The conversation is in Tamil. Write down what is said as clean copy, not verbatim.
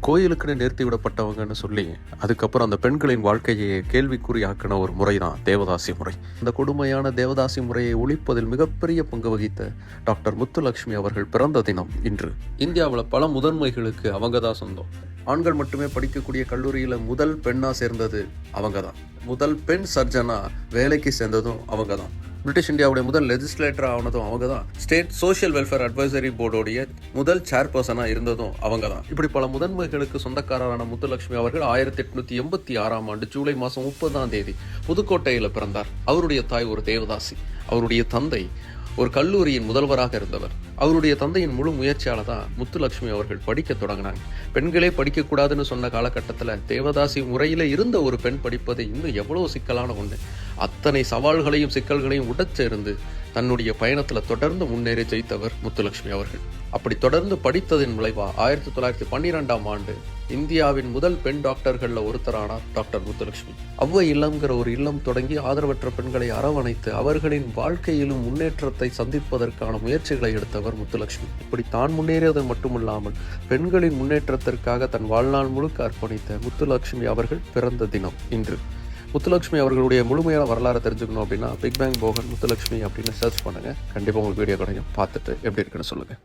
கோயிலுக்குன்னு நிறுத்தி விடப்பட்டவங்கன்னு சொல்லி அதுக்கப்புறம் அந்த பெண்களின் வாழ்க்கையை கேள்விக்குறியாக்கின ஒரு முறை தான் தேவதாசி முறை. இந்த கொடுமையான தேவதாசி முறையை ஒழிப்பதில் மிகப்பெரிய பங்கு வகித்த டாக்டர் முத்துலட்சுமி அவர்கள் பிறந்த தினம் இன்று. இந்தியாவில் பல முதன்மைகளுக்கு அவங்க தான் சொந்தம். ஆண்கள் மட்டுமே படிக்கக்கூடிய கல்லூரியில் முதல் பெண்ணா சேர்ந்தது அவங்க தான். முதல் பெண் சர்ஜனா வேலைக்கு சேர்ந்ததும் அவங்க தான். பிரிட்டிஷ் இந்தியாவுடைய முதல் லெஜிஸ்லேட்டர் ஆனதும் அவங்க தான். ஸ்டேட் சோஷியல் வெல்ஃபேர் அட்வைசரி போர்டோடைய முதல் சேர்பர்சனா இருந்ததும் அவங்க தான். இப்படி பல முதன்மைகளுக்கு சொந்தக்காரரான முத்துலட்சுமி அவர்கள் 1886 ஜூலை மாதம் 30 புதுக்கோட்டையில் பிறந்தார். அவருடைய தாய் ஒரு தேவதாசி. அவருடைய தந்தை ஒரு கல்லூரியின் முதல்வராக இருந்தவர். அவருடைய தந்தையின் முழு முயற்சியால தான் முத்துலட்சுமி அவர்கள் படிக்க தொடங்கினாங்க. பெண்களே படிக்கக்கூடாதுன்னு சொன்ன காலகட்டத்தில் தேவதாசி முறையில இருந்த ஒரு பெண் படிப்பது இன்னும் எவ்வளவு சிக்கலான ஒண்ணு. அத்தனை சவால்களையும் சிக்கல்களையும் உடச்சேர்ந்து தன்னுடைய பயணத்துல தொடர்ந்து முன்னேறி ஜெயித்தவர் முத்துலட்சுமி அவர்கள். அப்படி தொடர்ந்து படித்ததின் விளைவா 1912 இந்தியாவின் முதல் பெண் டாக்டர்கள்ல ஒருத்தரானார் டாக்டர் முத்துலட்சுமி. அவ்வை இல்லம்ங்கிற ஒரு இல்லம் தொடங்கி ஆதரவற்ற பெண்களை அரவணைத்து அவர்களின் வாழ்க்கையிலும் முன்னேற்றத்தை சந்திப்பதற்கான முயற்சிகளை எடுத்தவர் முத்துலட்சுமி. இப்படி தான் முன்னேறியது மட்டுமில்லாமல் பெண்களின் முன்னேற்றத்திற்காக தன் வாழ்நாள் முழுக்க அர்ப்பணித்த முத்துலட்சுமி அவர்கள் பிறந்த தினம் இன்று. முத்துலட்சுமி அவர்களுடைய முழுமையான வரலாறு தெரிஞ்சுக்கணும் அப்படின்னா பிக் பேங் போகன் முத்துலட்சுமி அப்படின்னு சர்ச் பண்ணுங்க. கண்டிப்பாக உங்களுக்கு வீடியோ கிடைக்கும். பார்த்துட்டு எப்படி இருக்குன்னு சொல்லுங்க.